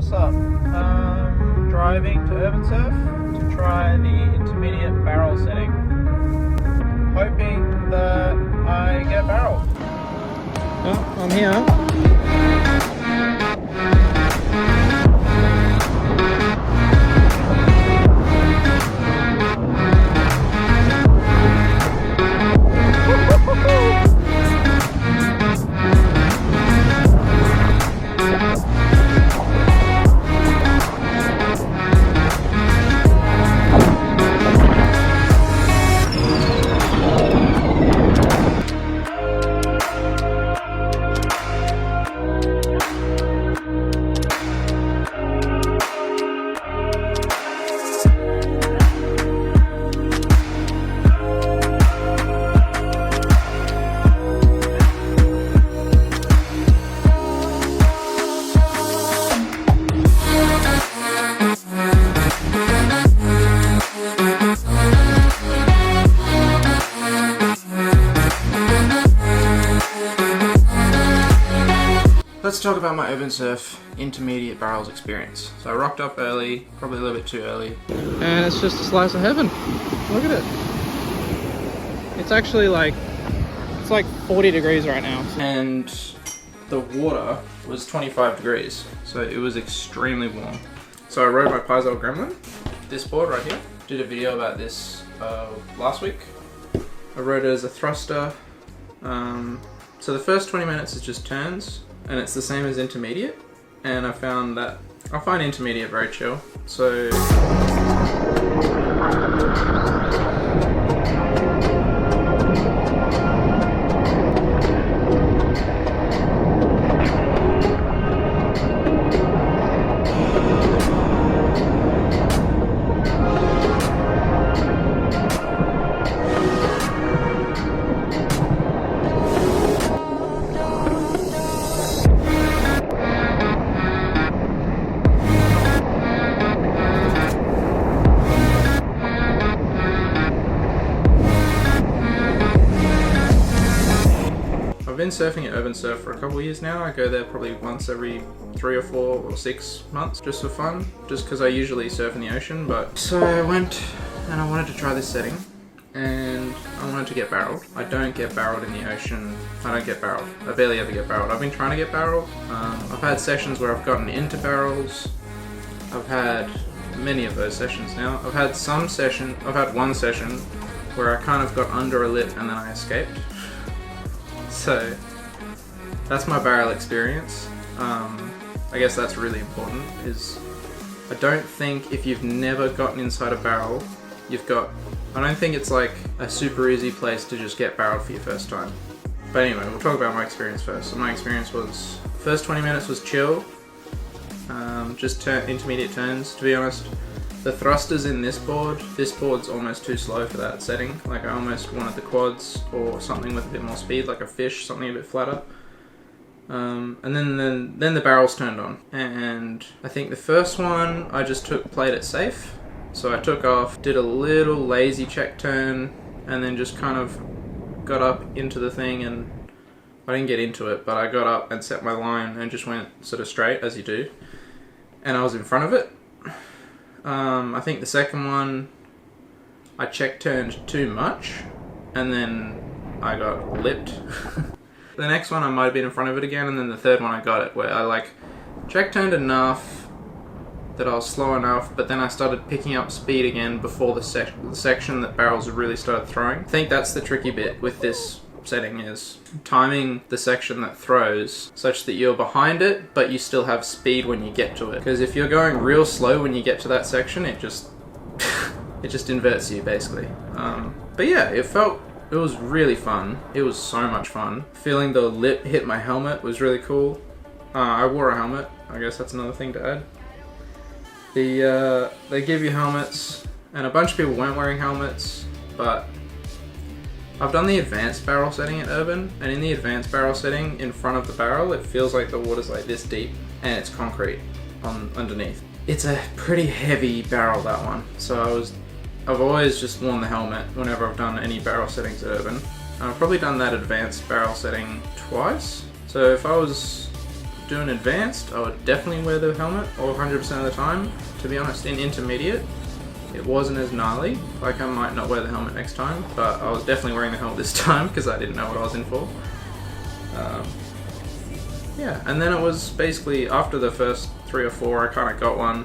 what's up? Driving to Urbnsurf to try the intermediate barrel setting. Hoping that I get a barrel. Oh, I'm here. Let's talk about my Urbnsurf intermediate barrels experience. So I rocked up early, probably a little bit too early. And it's just a slice of heaven. Look at it. It's actually like, it's like 40 degrees right now. And the water was 25 degrees. So it was extremely warm. So I rode my Paizo Gremlin, this board right here. Did a video about this last week. I rode it as a thruster. So the first 20 minutes is just turns. And it's the same as intermediate, and I find intermediate very chill. So I've been surfing at Urbnsurf for a couple of years now. I go there probably once every 3 or 4 or 6 months just for fun, just because I usually surf in the ocean. But so I went and I wanted to try this setting and I wanted to get barreled. I don't get barreled in the ocean. I don't get barreled. I barely ever get barreled. I've been trying to get barreled. I've had sessions where I've gotten into barrels. I've had many of those sessions now. I've had one session where I kind of got under a lip and then I escaped. So that's my barrel experience. I guess that's really important, is I don't think if you've never gotten inside a barrel, I don't think it's like a super easy place to just get barreled for your first time. But anyway, we'll talk about my experience first. So my experience was, first 20 minutes was chill, just intermediate turns, to be honest. The thrusters in this board's almost too slow for that setting. Like I almost wanted the quads or something with a bit more speed, like a fish, something a bit flatter. And then the barrels turned on. And I think the first one, I just played it safe. So I took off, did a little lazy check turn, and then just kind of got up into the thing, and I didn't get into it, but I got up and set my line and just went sort of straight, as you do. And I was in front of it. I think the second one, I check turned too much, and then I got lipped. The next one I might have been in front of it again, and then the third one I got it, where I like check turned enough that I was slow enough, but then I started picking up speed again before the section that barrels really started throwing. I think that's the tricky bit with this setting, is timing the section that throws such that you're behind it but you still have speed when you get to it, because if you're going real slow when you get to that section, it just it just inverts you basically. But yeah, it was really fun. It was so much fun. Feeling the lip hit my helmet was really cool. I wore a helmet, I guess that's another thing to add. They give you helmets, and a bunch of people weren't wearing helmets, but I've done the advanced barrel setting at Urban, and in the advanced barrel setting, in front of the barrel, it feels like the water's like this deep, and it's concrete underneath. It's a pretty heavy barrel, that one, so I've always just worn the helmet whenever I've done any barrel settings at Urban. I've probably done that advanced barrel setting twice, so if I was doing advanced, I would definitely wear the helmet, or 100% of the time. To be honest, in intermediate, it wasn't as gnarly. Like, I might not wear the helmet next time, but I was definitely wearing the helmet this time because I didn't know what I was in for. Yeah, and then it was basically after the first 3 or 4, I kind of got one.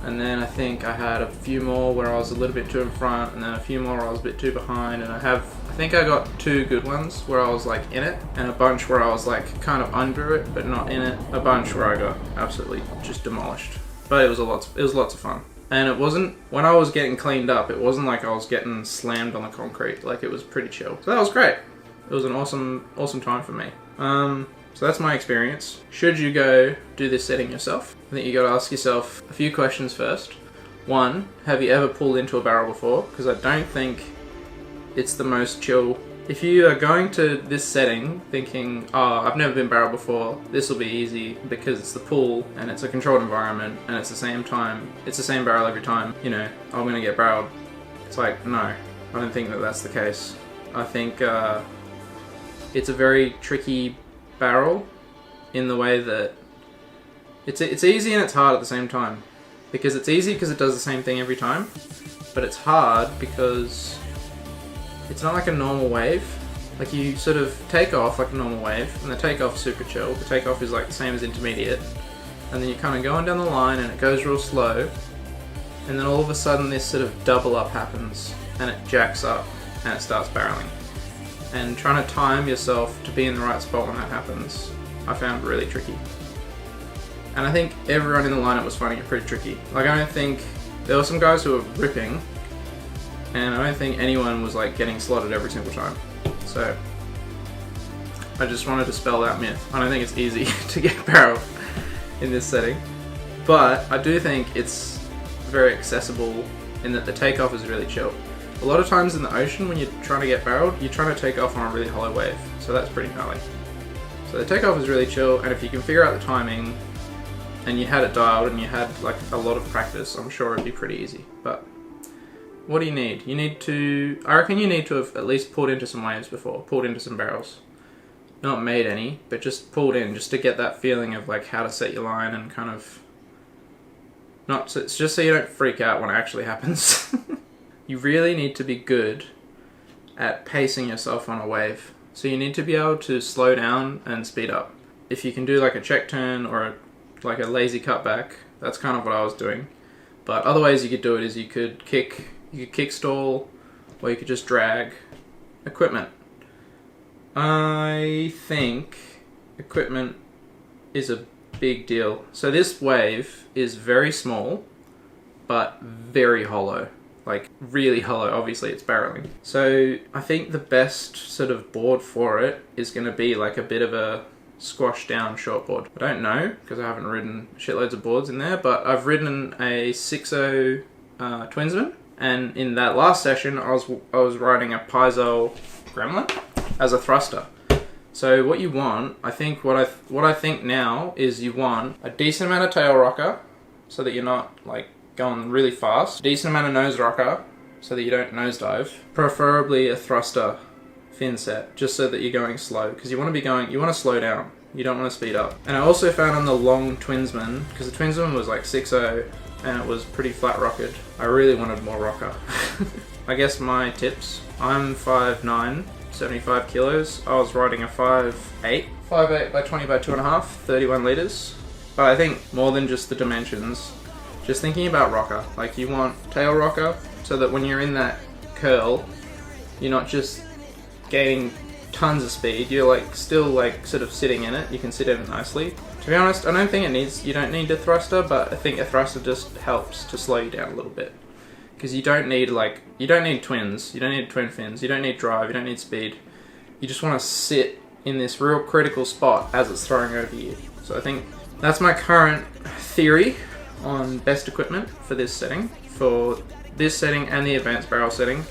And then I think I had a few more where I was a little bit too in front, and then a few more where I was a bit too behind, and I think I got 2 good ones where I was like in it, and a bunch where I was like kind of under it but not in it. A bunch where I got absolutely just demolished. But it was lots of fun. And it wasn't, when I was getting cleaned up, it wasn't like I was getting slammed on the concrete. Like, it was pretty chill. So that was great. It was an awesome time for me. So that's my experience. Should you go do this setting yourself? I think you got to ask yourself a few questions first. 1, have you ever pulled into a barrel before? Because I don't think it's the most chill. If you are going to this setting thinking, oh, I've never been barreled before, this will be easy because it's the pool and it's a controlled environment and it's the same barrel every time, you know, I'm gonna get barreled. It's like, no, I don't think that that's the case. I think it's a very tricky barrel in the way that it's easy and it's hard at the same time. Because it's easy because it does the same thing every time, but it's hard because it's not like a normal wave. Like, you sort of take off like a normal wave, and the takeoff's super chill. The takeoff is like the same as intermediate, and then you're kind of going down the line and it goes real slow, and then all of a sudden this sort of double up happens and it jacks up and it starts barreling. And trying to time yourself to be in the right spot when that happens, I found really tricky. And I think everyone in the lineup was finding it pretty tricky. Like, I don't think, there were some guys who were ripping, and I don't think anyone was like getting slotted every single time. So I just wanted to dispel that myth. I don't think it's easy to get barreled in this setting, but I do think it's very accessible in that the takeoff is really chill. A lot of times in the ocean when you're trying to get barreled, you're trying to take off on a really hollow wave, so that's pretty gnarly. So the takeoff is really chill, and if you can figure out the timing and you had it dialed and you had like a lot of practice, I'm sure it'd be pretty easy. But what do you need? I reckon you need to have at least pulled into some waves before, pulled into some barrels. Not made any, but just pulled in, just to get that feeling of like how to set your line and kind of, it's just so you don't freak out when it actually happens. You really need to be good at pacing yourself on a wave. So you need to be able to slow down and speed up. If you can do like a check turn or like a lazy cutback, that's kind of what I was doing. But other ways you could do it is you could kick stall, or you could just drag equipment. I think equipment is a big deal. So this wave is very small, but very hollow. Like, really hollow. Obviously it's barreling. So I think the best sort of board for it is going to be like a bit of a squash down shortboard. I don't know, because I haven't ridden shitloads of boards in there, but I've ridden a 6.0 Twinsman, and in that last session I was riding a Paizo Gremlin as a thruster. So what you want, I think what I think now is you want a decent amount of tail rocker so that you're not like going really fast, decent amount of nose rocker so that you don't nosedive, preferably a thruster fin set, just so that you're going slow, because you want to slow down, you don't want to speed up. And I also found on the long Twinsman, because the Twinsman was like 6.0 and it was pretty flat rocketed, I really wanted more rocker. I guess my tips, I'm 5'9", 75 kilos, I was riding a 5'8" by 20 by 2.5, 31 litres. But I think more than just the dimensions, just thinking about rocker, like you want tail rocker so that when you're in that curl, you're not just gaining tons of speed, you're like still like sort of sitting in it, you can sit in it nicely. To be honest, I don't think you don't need a thruster, but I think a thruster just helps to slow you down a little bit. Because you don't need twins, you don't need twin fins, you don't need drive, you don't need speed. You just want to sit in this real critical spot as it's throwing over you. So I think that's my current theory on best equipment for this setting. For this setting and the advanced barrel setting,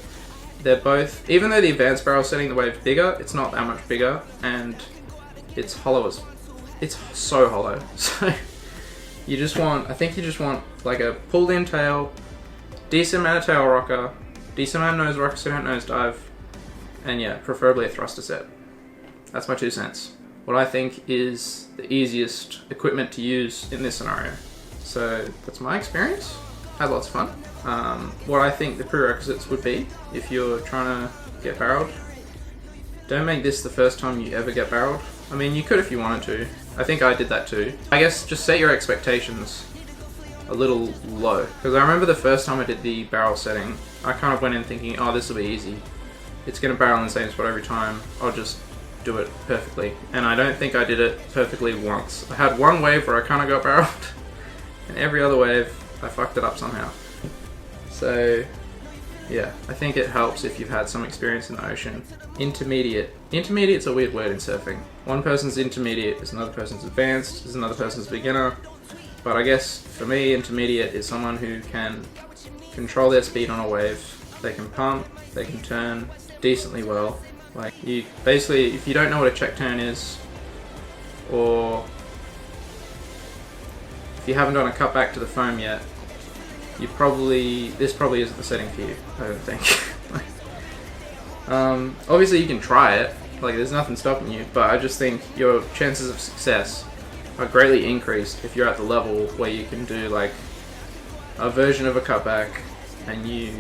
they're both, even though the advanced barrel setting, the wave's bigger, it's not that much bigger, and it's hollow it's so hollow. So I think you just want like a pulled in tail, decent amount of tail rocker, decent amount of nose rocker so you don't nosedive, and yeah, preferably a thruster set. That's my 2 cents. what I think is the easiest equipment to use in this scenario. So that's my experience. Had lots of fun. What I think the prerequisites would be if you're trying to get barreled. Don't make this the first time you ever get barreled. I mean, you could if you wanted to. I think I did that too. I guess just set your expectations a little low. Because I remember the first time I did the barrel setting, I kind of went in thinking, oh, this will be easy. It's going to barrel in the same spot every time. I'll just do it perfectly. And I don't think I did it perfectly once. I had one wave where I kind of got barreled, and every other wave I fucked it up somehow. So yeah, I think it helps if you've had some experience in the ocean. Intermediate. Intermediate's a weird word in surfing. One person's intermediate is another person's advanced, is another person's beginner. But I guess for me, intermediate is someone who can control their speed on a wave. They can pump, they can turn decently well. Like, you basically, if you don't know what a check turn is, or if you haven't done a cut back to the foam yet, this probably isn't the setting for you, I don't think. Obviously you can try it, like there's nothing stopping you, but I just think your chances of success are greatly increased if you're at the level where you can do like a version of a cutback and you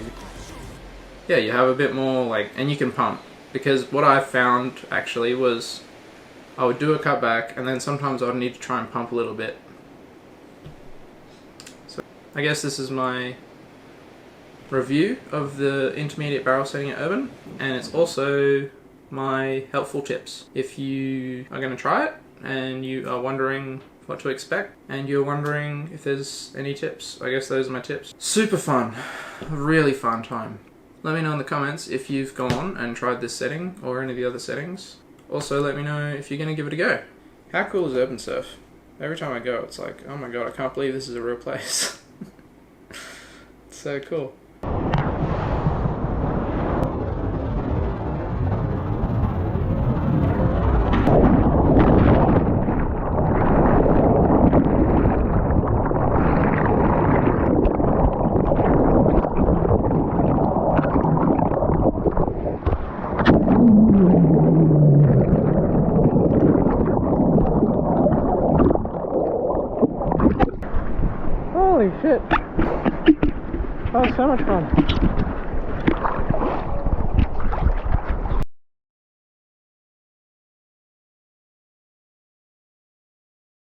have a bit more like, and you can pump. Because what I found actually was I would do a cutback and then sometimes I would need to try and pump a little bit. So I guess this is my review of the intermediate barrel setting at Urban, and it's also my helpful tips. If you are going to try it and you are wondering what to expect and you're wondering if there's any tips, I guess those are my tips. Super fun, really fun time. Let me know in the comments if you've gone and tried this setting or any of the other settings. Also let me know if you're going to give it a go. How cool is Urbnsurf? Every time I go it's like, oh my god, I can't believe this is a real place. It's so cool. Holy shit! That was so much fun.